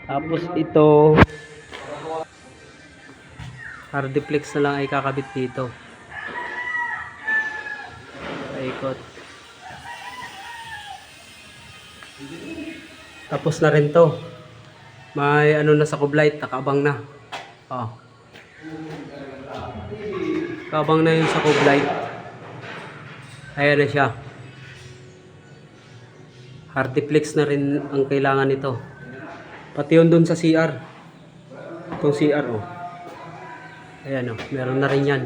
Tapos ito, hardiplex na lang ay kakabit dito. Paikot. Tapos na rin to. May ano na sa kublight, nakaabang na. Oh. Nakaabang na yun sa kublight. Ayan na siya. Hardiplex na rin ang kailangan nito. Pati yun dun sa CR. Itong CR oh. Ayan oh, meron na rin yan.